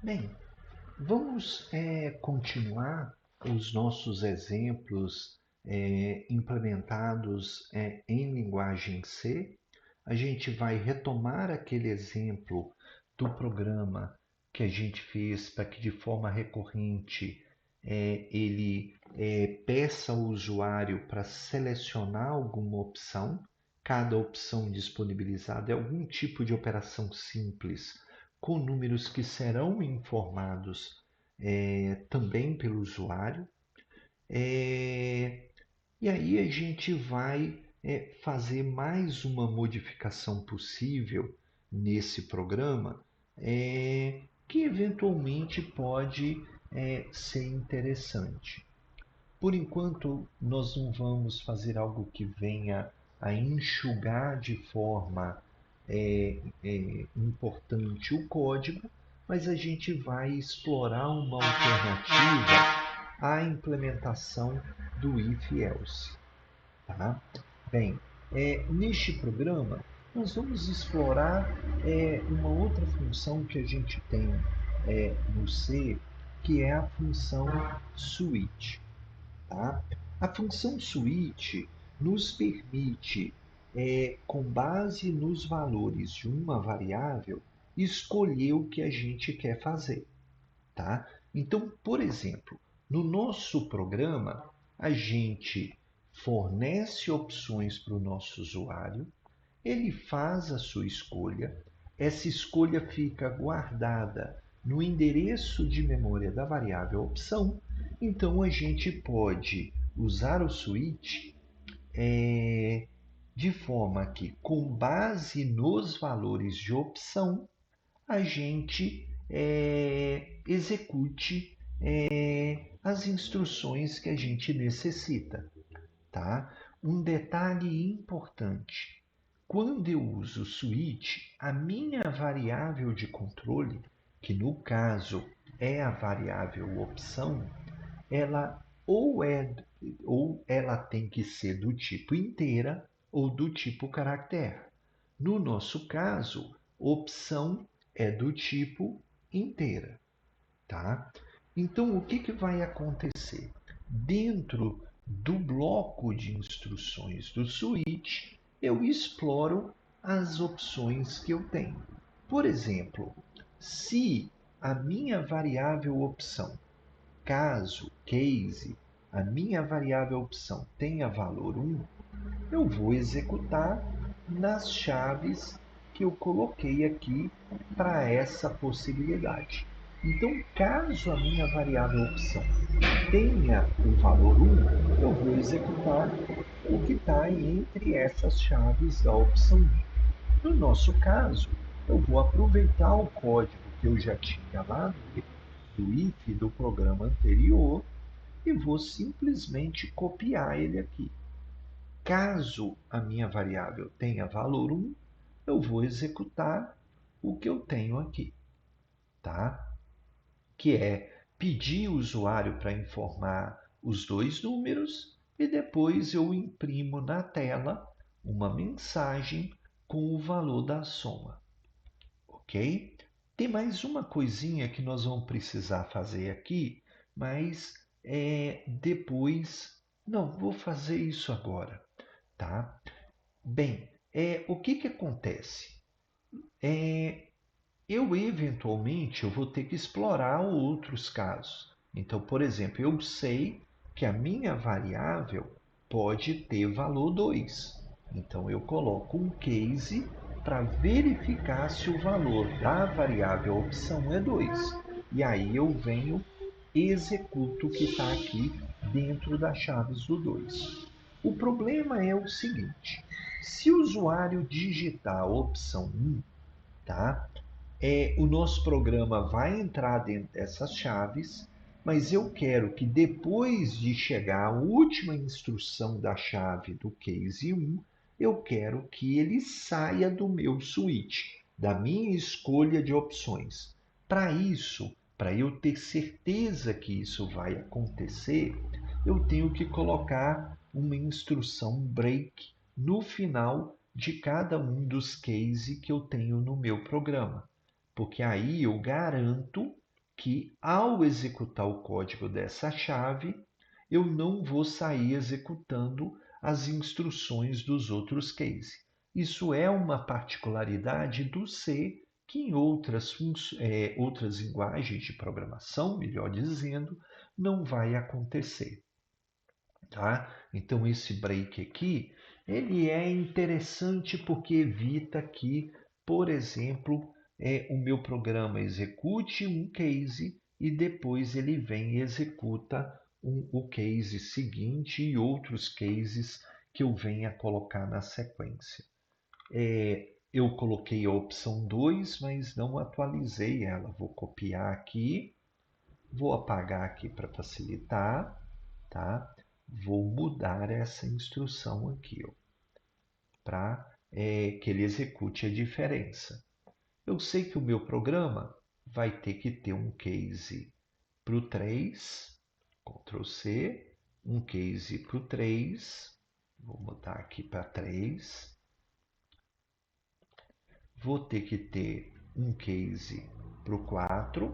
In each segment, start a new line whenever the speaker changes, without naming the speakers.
Bem, vamos continuar os nossos exemplos implementados em linguagem C. A gente vai retomar aquele exemplo do programa que a gente fez para que de forma recorrente ele peça ao usuário para selecionar alguma opção. Cada opção disponibilizada é algum tipo de operação simples com números que serão informados também pelo usuário. É, e aí a gente vai fazer mais uma modificação possível nesse programa que eventualmente pode ser interessante. Por enquanto, nós não vamos fazer algo que venha a enxugar de forma importante o código, mas a gente vai explorar uma alternativa à implementação do if-else. Tá? Bem, neste programa, nós vamos explorar uma outra função que a gente tem no C, que é a função switch. Tá? A função switch nos permite, com base nos valores de uma variável, escolher o que a gente quer fazer. Tá? Então, por exemplo, no nosso programa, a gente fornece opções para o nosso usuário, ele faz a sua escolha, essa escolha fica guardada no endereço de memória da variável opção, então a gente pode usar o switch de forma que, com base nos valores de opção, a gente execute as instruções que a gente necessita. Tá? Um detalhe importante: quando eu uso switch, a minha variável de controle, que no caso é a variável opção, ela ou é ou ela tem que ser do tipo inteira ou do tipo caractere. No nosso caso, opção é do tipo inteira, tá? Então, o que vai acontecer? Dentro do bloco de instruções do switch, eu exploro as opções que eu tenho. Por exemplo, se a minha variável opção, case, a minha variável opção tenha valor 1, eu vou executar nas chaves que eu coloquei aqui para essa possibilidade. Então, caso a minha variável opção tenha o valor 1, eu vou executar o que está entre essas chaves da opção 1. No nosso caso, eu vou aproveitar o código que eu já tinha lá do if do programa anterior e vou simplesmente copiar ele aqui. Caso a minha variável tenha valor 1, eu vou executar o que eu tenho aqui, tá? Que é pedir o usuário para informar os dois números e depois eu imprimo na tela uma mensagem com o valor da soma, ok? Tem mais uma coisinha que nós vamos precisar fazer aqui, mas depois. Não, vou fazer isso agora, tá? Bem, o que acontece? É, eu eventualmente eu vou ter que explorar outros casos. Então, por exemplo, eu sei que a minha variável pode ter valor 2. Então, eu coloco um case para verificar se o valor da variável opção é 2. E aí eu venho, executo o que está aqui dentro das chaves do 2. O problema é o seguinte: se o usuário digitar a opção 1, tá? O nosso programa vai entrar dentro dessas chaves, mas eu quero que depois de chegar a última instrução da chave do case 1, eu quero que ele saia do meu switch, da minha escolha de opções. Para isso, para eu ter certeza que isso vai acontecer, eu tenho que colocar uma instrução break no final de cada um dos cases que eu tenho no meu programa, porque aí eu garanto que ao executar o código dessa chave, eu não vou sair executando as instruções dos outros cases. Isso é uma particularidade do C que em outras linguagens de programação, melhor dizendo, não vai acontecer. Tá? Então esse break aqui, ele é interessante porque evita que, por exemplo, o meu programa execute um case e depois ele vem e executa o case seguinte e outros cases que eu venha colocar na sequência. Eu coloquei a opção 2, mas não atualizei ela. Vou copiar aqui, vou apagar aqui para facilitar, tá? Vou mudar essa instrução aqui, para que ele execute a diferença. Eu sei que o meu programa vai ter que ter um case para o 3, Ctrl C, um case para o 3, vou botar aqui para 3, vou ter que ter um case para o 4,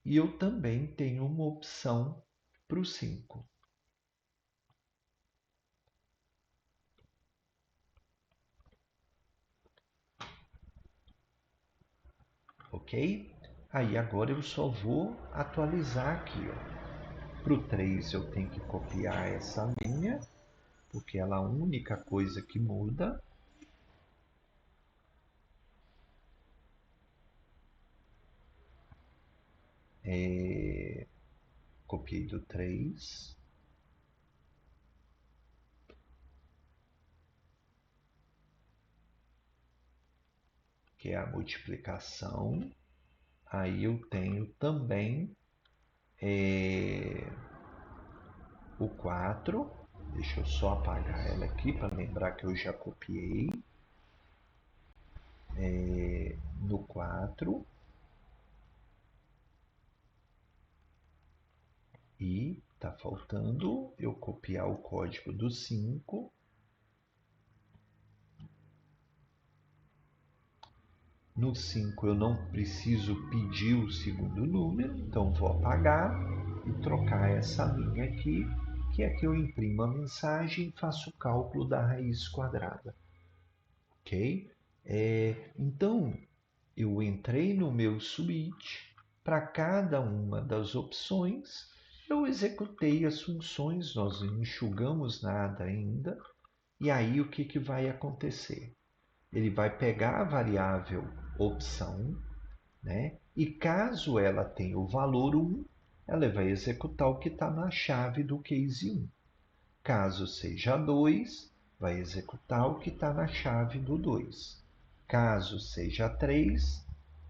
e eu também tenho uma opção para o 5. Ok? Aí agora eu só vou atualizar aqui. Para o 3 eu tenho que copiar essa linha, porque ela é a única coisa que muda. Copiei do 3. Que é a multiplicação. Aí eu tenho também o 4. Deixa eu só apagar ela aqui para lembrar que eu já copiei. No 4. E está faltando eu copiar o código do 5. No 5 eu não preciso pedir o segundo número, então vou apagar e trocar essa linha aqui, que é que eu imprimo a mensagem e faço o cálculo da raiz quadrada. Ok? Então, eu entrei no meu switch, para cada uma das opções, eu executei as funções, nós não enxugamos nada ainda, e aí o que vai acontecer? Ele vai pegar a variável opção, né? E caso ela tenha o valor 1, ela vai executar o que está na chave do case 1. Caso seja 2, vai executar o que está na chave do 2. Caso seja 3,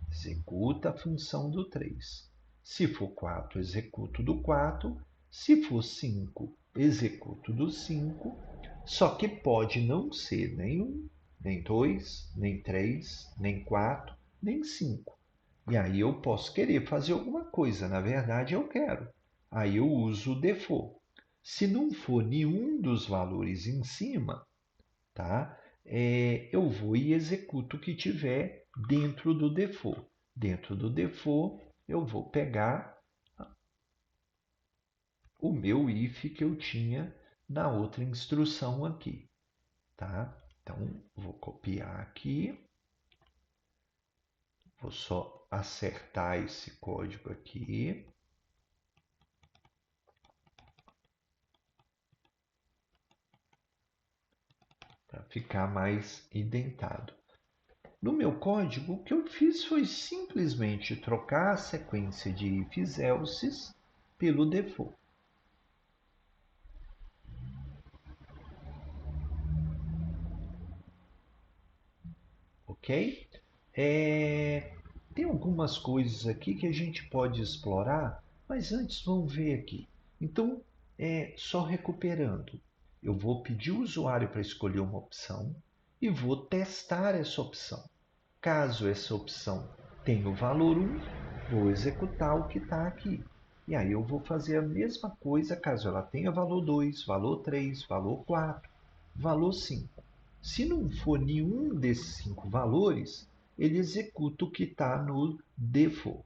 executa a função do 3. Se for 4, executo do 4. Se for 5, executo do 5. Só que pode não ser nem 1, nem 2, nem 3, nem 4, nem 5. E aí eu posso querer fazer alguma coisa. Na verdade, eu quero. Aí eu uso o default. Se não for nenhum dos valores em cima, tá? Eu vou e executo o que tiver dentro do default. Dentro do default, eu vou pegar o meu if que eu tinha na outra instrução aqui, tá? Então, vou copiar aqui, vou só acertar esse código aqui, para ficar mais indentado. No meu código, o que eu fiz foi simplesmente trocar a sequência de ifs elses pelo default. Ok? Tem algumas coisas aqui que a gente pode explorar, mas antes vamos ver aqui. Então, só recuperando, eu vou pedir o usuário para escolher uma opção e vou testar essa opção. Caso essa opção tenha o valor 1, vou executar o que está aqui. E aí eu vou fazer a mesma coisa caso ela tenha valor 2, valor 3, valor 4, valor 5. Se não for nenhum desses 5 valores, ele executa o que está no default.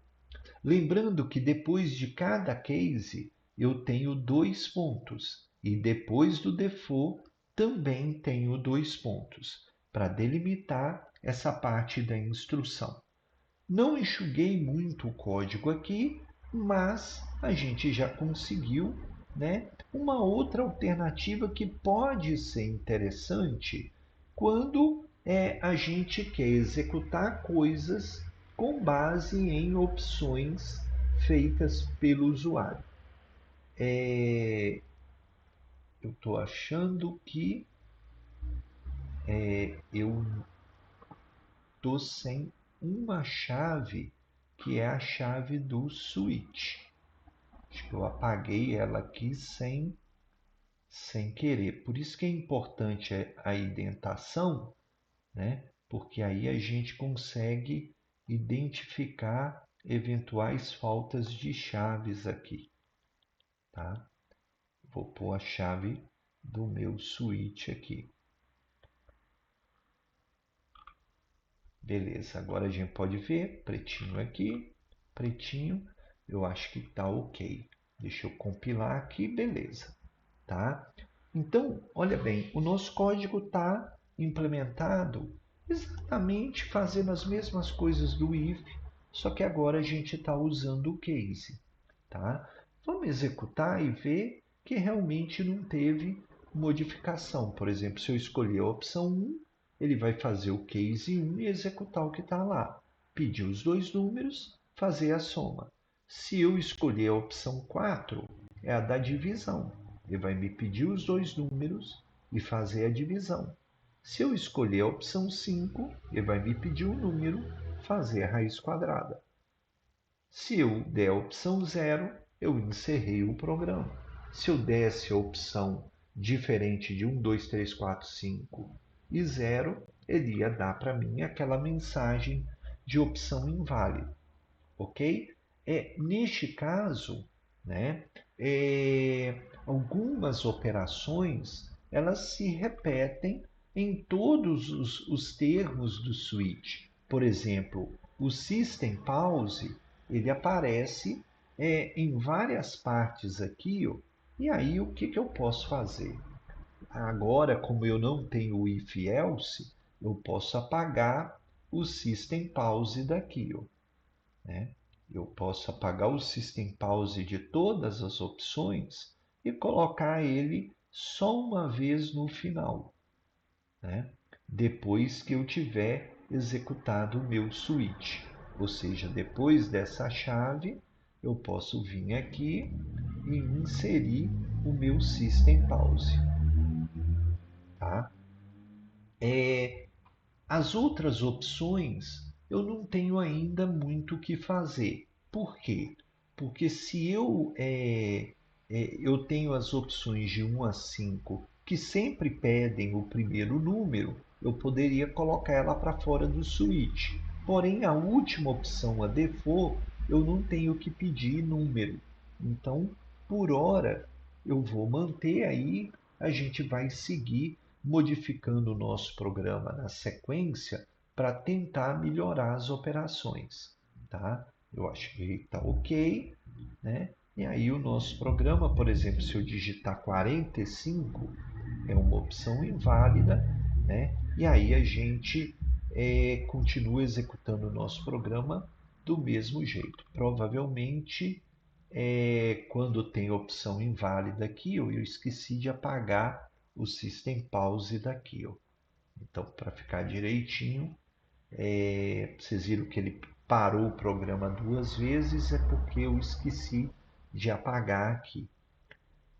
Lembrando que depois de cada case eu tenho 2 pontos e depois do default também tenho 2 pontos para delimitar essa parte da instrução. Não enxuguei muito o código aqui, mas a gente já conseguiu, né, uma outra alternativa que pode ser interessante quando a gente quer executar coisas com base em opções feitas pelo usuário. Eu estou achando que eu estou sem uma chave que é a chave do switch. Acho que eu apaguei ela aqui sem querer. Por isso que é importante a indentação, né? Porque aí a gente consegue identificar eventuais faltas de chaves aqui, tá? Vou pôr a chave do meu switch aqui. Beleza, agora a gente pode ver, pretinho aqui, pretinho, eu acho que tá ok. Deixa eu compilar aqui, beleza, tá? Então, olha bem, o nosso código está implementado exatamente fazendo as mesmas coisas do if, só que agora a gente está usando o case, tá? Vamos executar e ver que realmente não teve modificação. Por exemplo, se eu escolher a opção 1, ele vai fazer o case 1 e executar o que está lá. Pedir os 2 números, fazer a soma. Se eu escolher a opção 4, é a da divisão. Ele vai me pedir os 2 números e fazer a divisão. Se eu escolher a opção 5, ele vai me pedir o número, fazer a raiz quadrada. Se eu der a opção 0, eu encerrei o programa. Se eu desse a opção diferente de 1, 2, 3, 4, 5 e 0, ele ia dar para mim aquela mensagem de opção inválida, ok? Neste caso, né, algumas operações elas se repetem em todos os termos do switch. Por exemplo, o system pause ele aparece em várias partes aqui, ó, e aí o que eu posso fazer? Agora, como eu não tenho o if else, eu posso apagar o system pause daqui, ó, né? Eu posso apagar o system pause de todas as opções e colocar ele só uma vez no final, né? Depois que eu tiver executado o meu switch. Ou seja, depois dessa chave, eu posso vir aqui e inserir o meu system pause, tá? As outras opções eu não tenho ainda muito o que fazer. Por quê? Porque se eu tenho as opções de 1 a 5 que sempre pedem o primeiro número, eu poderia colocar ela para fora do switch. Porém, a última opção, a default, eu não tenho que pedir número. Então, por hora, eu vou manter aí, a gente vai seguir modificando o nosso programa na sequência para tentar melhorar as operações, tá? Eu acho que está ok, né? E aí o nosso programa, por exemplo, se eu digitar 45, é uma opção inválida, né? E aí a gente continua executando o nosso programa do mesmo jeito. Provavelmente, quando tem opção inválida aqui, eu esqueci de apagar o System Pause daqui, ó. Então, para ficar direitinho, vocês viram que ele parou o programa 2 vezes, é porque eu esqueci de apagar aqui.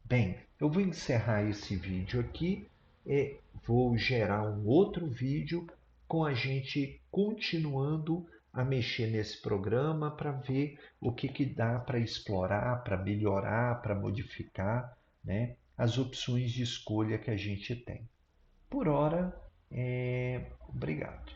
Bem, eu vou encerrar esse vídeo aqui e vou gerar um outro vídeo com a gente continuando a mexer nesse programa para ver o que dá para explorar, para melhorar, para modificar, né, as opções de escolha que a gente tem. Por hora, obrigado.